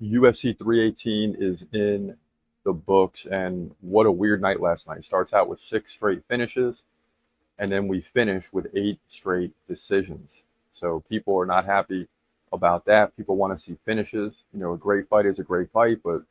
UFC 318 is in the books, and what a weird night last night. Starts out with 6 straight finishes, and then we finish with 8 straight decisions. So people are not happy about that. People want to see finishes. A great fight is a great fight, but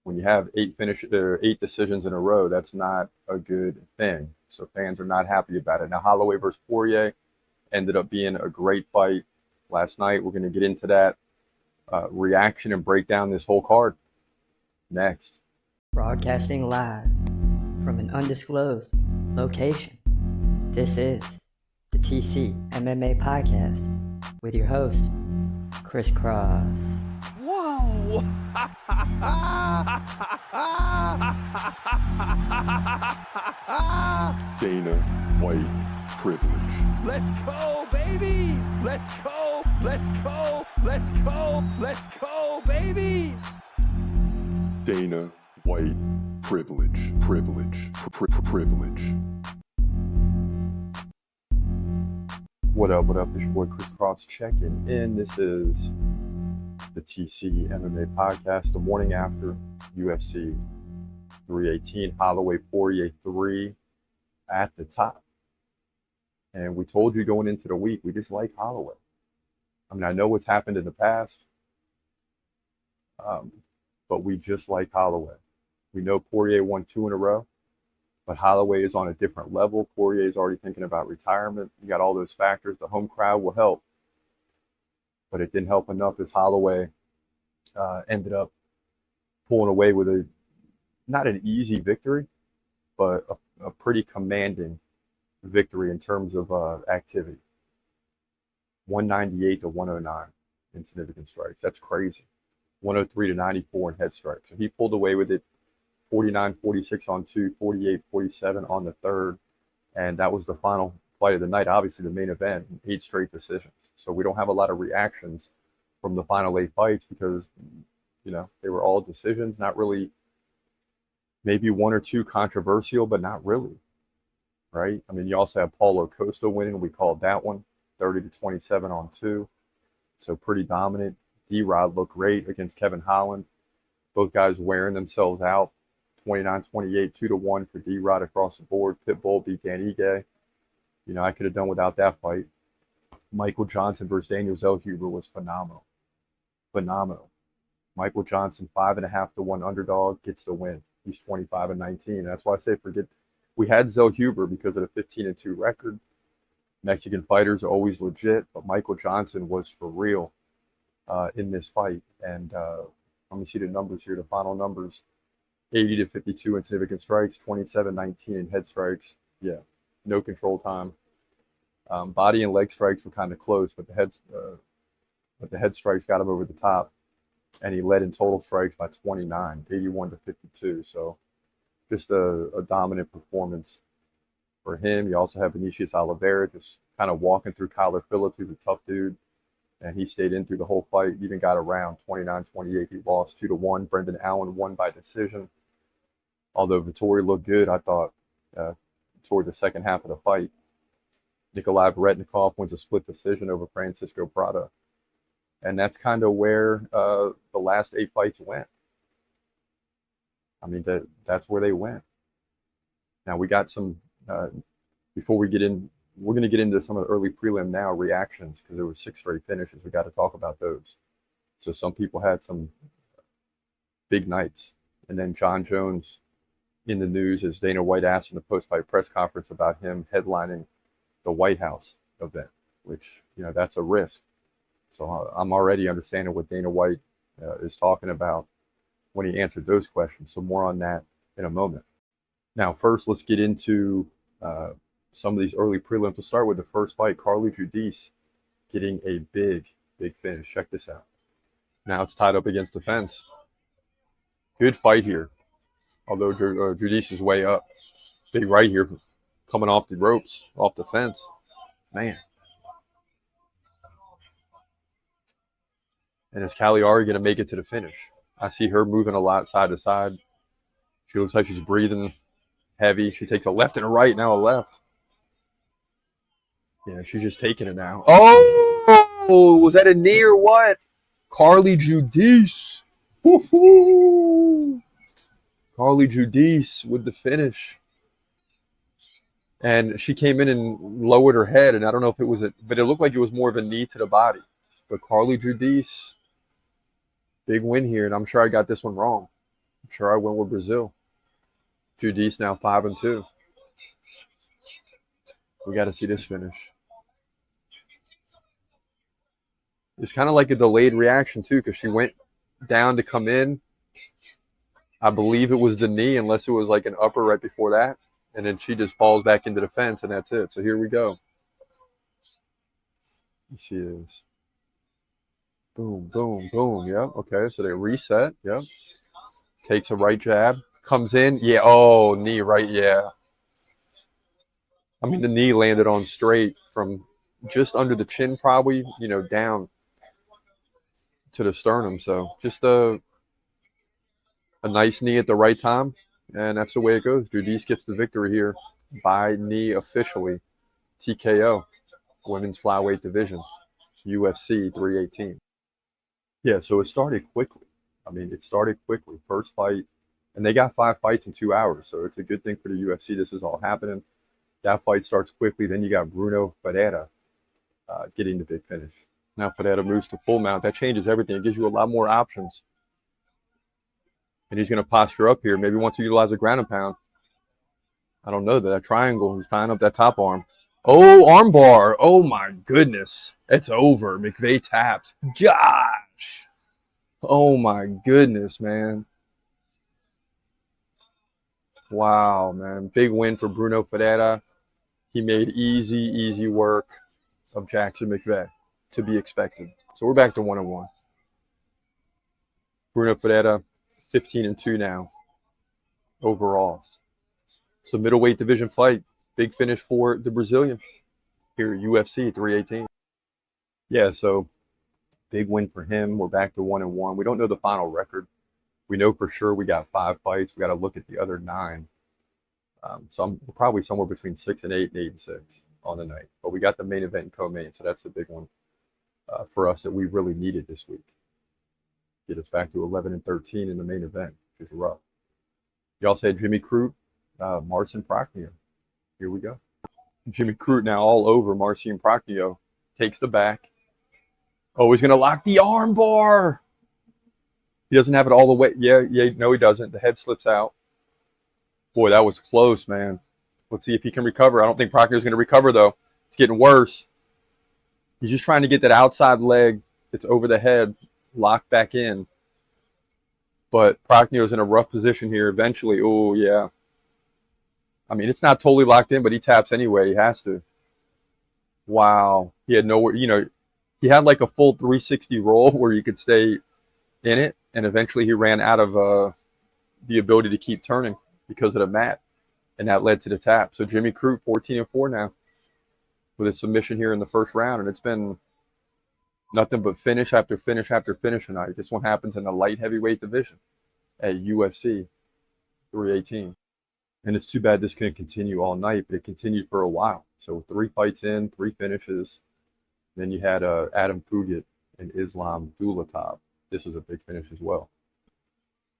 when you have 8 decisions in a row, that's not a good thing. So fans are not happy about it. Now, Holloway versus Poirier ended up being a great fight last night. We're going to get into that reaction and break down this whole card next. Broadcasting live from an undisclosed location. This is the TCMMA Podcast with your host, Chris Cross. Whoa! Dana White privilege. Let's go, baby! Let's go! Let's go! Let's go! Let's go, baby! Dana White privilege. Privilege. What up? It's your boy Chris Cross checking in. This is the TCMMA Podcast, the morning after UFC 318, Holloway Poirier 3 at the top. And we told you going into the week, we just like Holloway. I mean, I know what's happened in the past, but we just like Holloway. We know Poirier won 2 in a row, but Holloway is on a different level. Poirier is already thinking about retirement. You got all those factors. The home crowd will help, but it didn't help enough as Holloway ended up pulling away with not an easy victory, but a pretty commanding victory in terms of activity. 198 to 109 in significant strikes. That's crazy. 103 to 94 in head strikes. So he pulled away with it. 49-46 on 2, 48-47 on the third, and that was the final fight of the night. Obviously, the main event, 8 straight decisions. So we don't have a lot of reactions from the final 8 fights because, they were all decisions. Not really, maybe 1 or 2 controversial, but not really, right? I mean, you also have Paulo Costa winning. We called that one 30-27 on 2. So pretty dominant. D-Rod looked great against Kevin Holland. Both guys wearing themselves out. 29-28, 2-1 for D-Rod across the board. Pitbull beat Dan Ige. I could have done without that fight. Michael Johnson versus Daniel Zellhuber was phenomenal. Michael Johnson, 5.5 to 1 underdog, gets the win. He's 25-19. That's why I say we had Zellhuber because of the 15-2 record. Mexican fighters are always legit, but Michael Johnson was for real in this fight. And let me see the numbers here, the final numbers. 80-52 in significant strikes, 27-19 in head strikes. Yeah, no control time. Body and leg strikes were kind of close, but the head strikes got him over the top, and he led in total strikes by 29, 81-52. So just a dominant performance for him. You also have Vinicius Oliveira just kind of walking through Kyler Phillips, who's a tough dude, and he stayed in through the whole fight, even got around 29-28. He lost 2-1. Brendan Allen won by decision. Although Vettori looked good, I thought, toward the second half of the fight. Nikolai Veretnikov wins a split decision over Francisco Prado. And that's kind of where the last 8 fights went. I mean, that's where they went. Now, we got some, before we get in, we're going to get into some of the early prelim now reactions because there were 6 straight finishes. We got to talk about those. So some people had some big nights. And then John Jones in the news as Dana White asked in the post-fight press conference about him headlining the White House event, which, that's a risk. So I'm already understanding what Dana White is talking about when he answered those questions. So more on that in a moment. Now, first, let's get into some of these early prelims. We'll start with the first fight, Carly Judice getting a big finish. Check this out. Now it's tied up against the fence. Good fight here. Although Judice is way up. Big right here coming off the ropes, off the fence. Man. And is Cagliari going to make it to the finish? I see her moving a lot side to side. She looks like she's breathing heavy. She takes a left and a right, now a left. Yeah, she's just taking it now. Oh, was that a knee or what? Carly Judice. Woo-hoo! Carly Judice with the finish. And she came in and lowered her head, and I don't know if it was but it looked like it was more of a knee to the body. But Carly Judice, big win here, and I'm sure I got this one wrong. I'm sure I went with Brazil. Judice now 5-2. We got to see this finish. It's kind of like a delayed reaction too, because she went down to come in. I believe it was the knee, unless it was like an upper right before that. And then she just falls back into the fence, and that's it. So here we go. She is. Boom, boom, boom. Yep. Okay. So they reset. Yep. Takes a right jab. Comes in. Yeah. Oh, knee right. Yeah. I mean, the knee landed on straight from just under the chin, probably, down to the sternum. So just a nice knee at the right time. And that's the way it goes. Judice gets the victory here by knee officially. TKO, women's flyweight division, UFC 318. Yeah, so it started quickly. I mean, it started quickly. First fight, and they got 5 fights in 2 hours. So it's a good thing for the UFC. This is all happening. That fight starts quickly. Then you got Bruno Ferreira getting the big finish. Now Ferreira moves to full mount. That changes everything. It gives you a lot more options. And he's going to posture up here. Maybe wants to utilize a ground and pound. I don't know. That triangle. He's tying up that top arm. Oh, arm bar. Oh, my goodness. It's over. McVeigh taps. Gosh. Oh, my goodness, man. Wow, man. Big win for Bruno Ferreira. He made easy work of Jackson McVeigh, to be expected. So we're back to 1-1. Bruno Ferreira, 15-2 now overall. So middleweight division fight, big finish for the Brazilian here at UFC 318. Yeah, so big win for him. We're back to 1-1. We don't know the final record. We know for sure we got 5 fights. We got to look at the other 9. So I'm probably somewhere between 6-8 and 8-6 on the night. But we got the main event and co-main, so that's a big one for us that we really needed this week. Get us back to 11-13 in the main event, which is rough. You also had Jimmy Crute, Marcin Prachnio. Here we go. Jimmy Crute now all over Marcin Prachnio. Takes the back. Oh, he's going to lock the arm bar. He doesn't have it all the way. Yeah, no, he doesn't. The head slips out. Boy, that was close, man. Let's see if he can recover. I don't think Prachnio's going to recover, though. It's getting worse. He's just trying to get that outside leg that's over the head locked back in. But Prachnio's in a rough position here eventually. Oh, yeah. I mean, it's not totally locked in, but he taps anyway. He has to. Wow. He had nowhere, he had like a full 360 roll where you could stay in it. And eventually he ran out of the ability to keep turning because of the mat. And that led to the tap. So Jimmy Crute, 14-4 now with a submission here in the first round. And it's been nothing but finish after finish after finish tonight. This one happens in the light heavyweight division at UFC 318. And it's too bad this couldn't continue all night, but it continued for a while. So 3 fights in, 3 finishes. Then you had Adam Fugitt and Islam Dulatov. This is a big finish as well.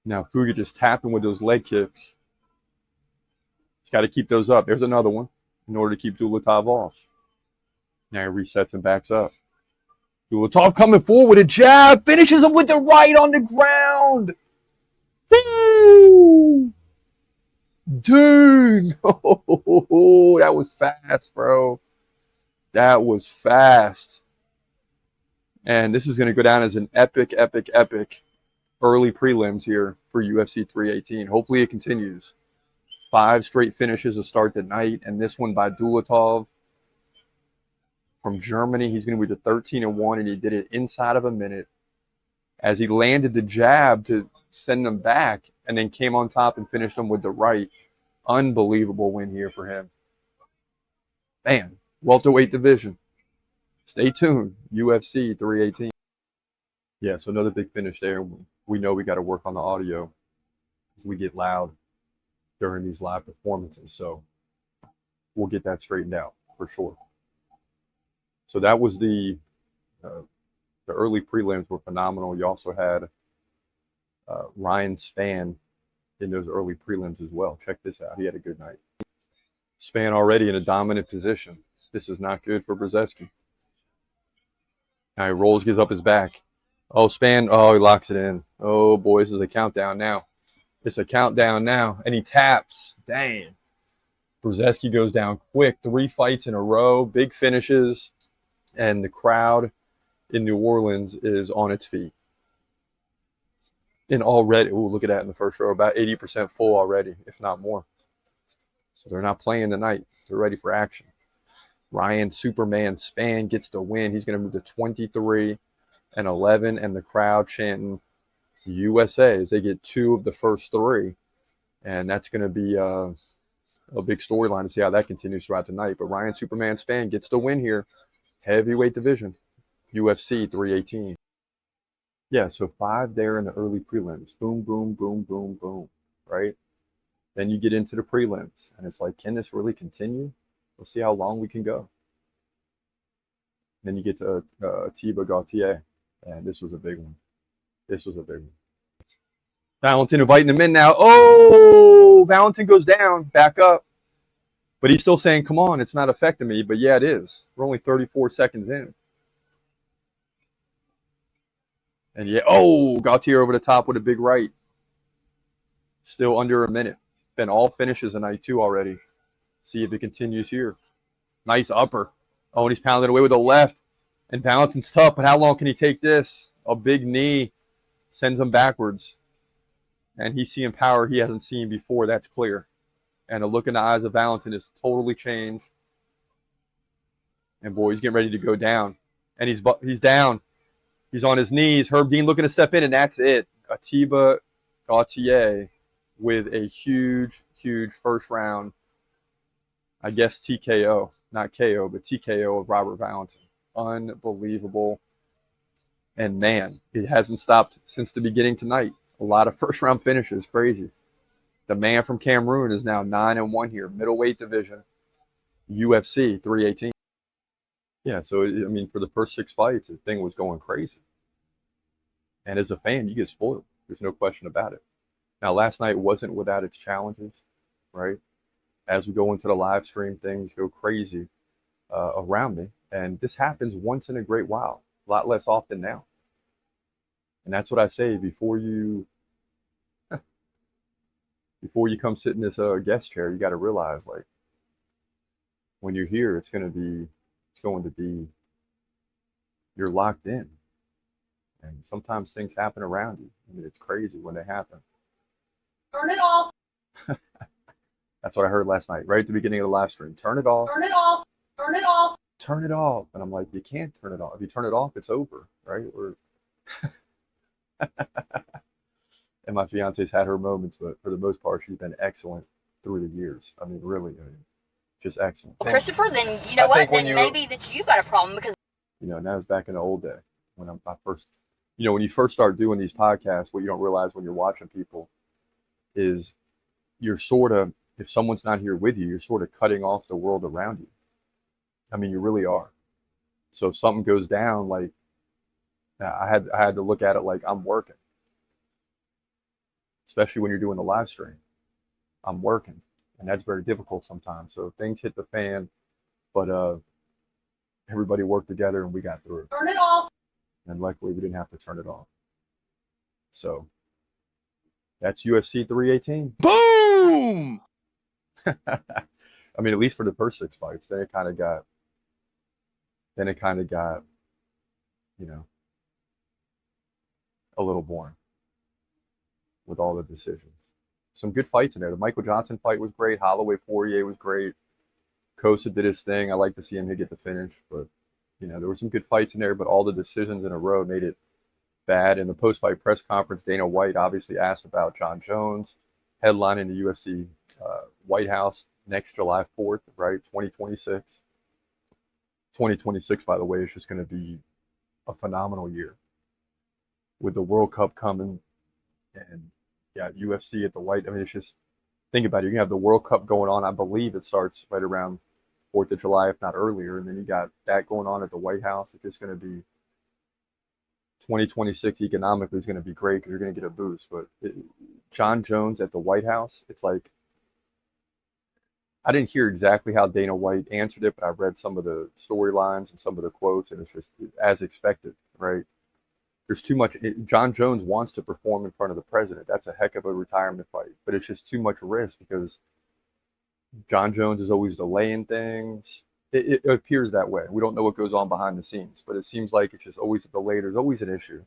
Now Fugitt just tapping with those leg kicks. He's got to keep those up. There's another one in order to keep Dulatov off. Now he resets and backs up. Dulatov coming forward with a jab. Finishes him with the right on the ground. Woo! Dang! Oh, that was fast, bro. That was fast. And this is going to go down as an epic early prelims here for UFC 318. Hopefully it continues. 5 straight finishes to start the night, and this one by Dulatov from Germany. He's going to be to 13-1, and he did it inside of a minute as he landed the jab to send him back and then came on top and finished him with the right. Unbelievable win here for him. Man, welterweight division. Stay tuned. UFC 318. Yeah, so another big finish there. We know we got to work on the audio as we get loud during these live performances. So we'll get that straightened out for sure. So that was the The early prelims were phenomenal. You also had Ryan Spann in those early prelims as well. Check this out. He had a good night. Spann already in a dominant position. This is not good for Brzezinski. Now he rolls, gives up his back. Oh, Spann. Oh, he locks it in. Oh, boy, this is a countdown now. It's a countdown now. And he taps. Dang. Brzezinski goes down quick. 3 fights in a row. Big finishes. And the crowd in New Orleans is on its feet. And already, ooh, look at that in the first row. About 80% full already, if not more. So they're not playing tonight. They're ready for action. Ryan Superman Spann gets the win. He's going to move to 23-11, and the crowd chanting USA as they get 2 of the first 3. And that's going to be a big storyline to see how that continues throughout the night. But Ryan Superman Spann gets the win here. Heavyweight division, UFC 318. Yeah, so 5 there in the early prelims. Boom, boom, boom, boom, boom, right? Then you get into the prelims, and it's like, can this really continue? We'll see how long we can go. Then you get to Tiba Gautier, and this was a big one. This was a big one. Valentin inviting him in now. Oh, Valentin goes down, back up. But he's still saying, come on, it's not affecting me. But yeah, it is. We're only 34 seconds in. And yeah, oh, Gautier over the top with a big right. Still under a minute. Been all finishes tonight too already. See if it continues here. Nice upper. Oh, and he's pounding away with the left. And Valentin's tough, but how long can he take this? A big knee sends him backwards. And he's seeing power he hasn't seen before, that's clear. And the look in the eyes of Valentin is totally changed. And boy, he's getting ready to go down. And he's down. He's on his knees. Herb Dean looking to step in, and that's it. Atiba Gautier with a huge, huge first round, I guess TKO. Not KO, but TKO of Robert Valentin. Unbelievable. And man, it hasn't stopped since the beginning tonight. A lot of first round finishes. Crazy. The man from Cameroon is now 9-1 here. Middleweight division. UFC 318. Yeah, so, I mean, for the first 6 fights, the thing was going crazy. And as a fan, you get spoiled. There's no question about it. Now, last night wasn't without its challenges, right? As we go into the live stream, things go crazy around me. And this happens once in a great while, a lot less often now. And that's what I say before you come sit in this guest chair, you got to realize, like, when you're here, it's going to be, you're locked in. And sometimes things happen around you. I mean, it's crazy when they happen. Turn it off. That's what I heard last night, right at the beginning of the live stream. Turn it off. Turn it off. Turn it off. Turn it off. And I'm like, you can't turn it off. If you turn it off, it's over, right? And my fiance's had her moments, but for the most part, she's been excellent through the years. I mean, really, just excellent. Well, Christopher, then you know what? Then maybe that you've got a problem because now it's back in the old day when I first, when you first start doing these podcasts, what you don't realize when you're watching people is you're sort of, if someone's not here with you, you're sort of cutting off the world around you. I mean, you really are. So if something goes down, like I had to look at it like I'm working. Especially when you're doing the live stream. I'm working. And that's very difficult sometimes. So things hit the fan, but everybody worked together and we got through it. turn it off. And luckily we didn't have to turn it off. So that's UFC 318. Boom! I mean, at least for the first 6 fights. Then it kind of got, a little boring with all the decisions. Some good fights in there. The Michael Johnson fight was great. Holloway Poirier was great. Kosa did his thing. I like to see him get the finish, but there were some good fights in there, but all the decisions in a row made it bad. In the post-fight press conference, Dana White obviously asked about John Jones headlining the UFC White House next July 4th, right? 2026. 2026, by the way, is just going to be a phenomenal year with the World Cup coming and UFC at the White. I mean, it's just, think about it. You have the World Cup going on. I believe it starts right around 4th of July, if not earlier. And then you got that going on at the White House. It's just going to be 2026 economically is going to be great because you're going to get a boost. But John Jones at the White House, it's like, I didn't hear exactly how Dana White answered it, but I read some of the storylines and some of the quotes, and it's just as expected, right? There's too much. John Jones wants to perform in front of the president. That's a heck of a retirement fight, but it's just too much risk because John Jones is always delaying things. It appears that way. We don't know what goes on behind the scenes, but it seems like it's just always a delay. There's always an issue.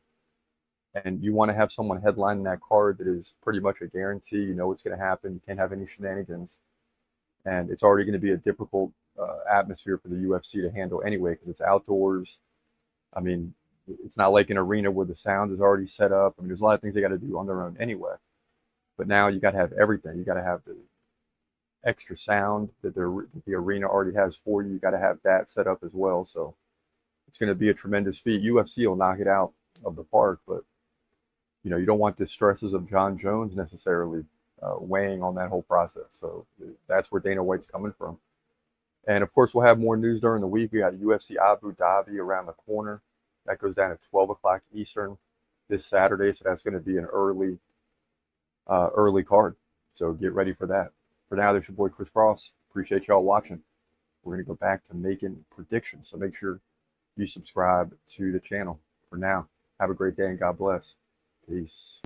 And you want to have someone headlining that card that is pretty much a guarantee. You know what's going to happen. You can't have any shenanigans. And it's already going to be a difficult atmosphere for the UFC to handle anyway because it's outdoors. I mean, it's not like an arena where the sound is already set up. I mean, there's a lot of things they got to do on their own anyway. But now you got to have everything. You got to have the extra sound that the arena already has for you. You got to have that set up as well. So it's going to be a tremendous feat. UFC will knock it out of the park, but you know, you don't want the stresses of John Jones necessarily weighing on that whole process. So that's where Dana White's coming from. And of course, we'll have more news during the week. We got UFC Abu Dhabi around the corner. That goes down at 12 o'clock Eastern this Saturday. So that's going to be an early card. So get ready for that. For now, this is your boy Chris Cross. Appreciate y'all watching. We're going to go back to making predictions. So make sure you subscribe to the channel. For now, have a great day and God bless. Peace.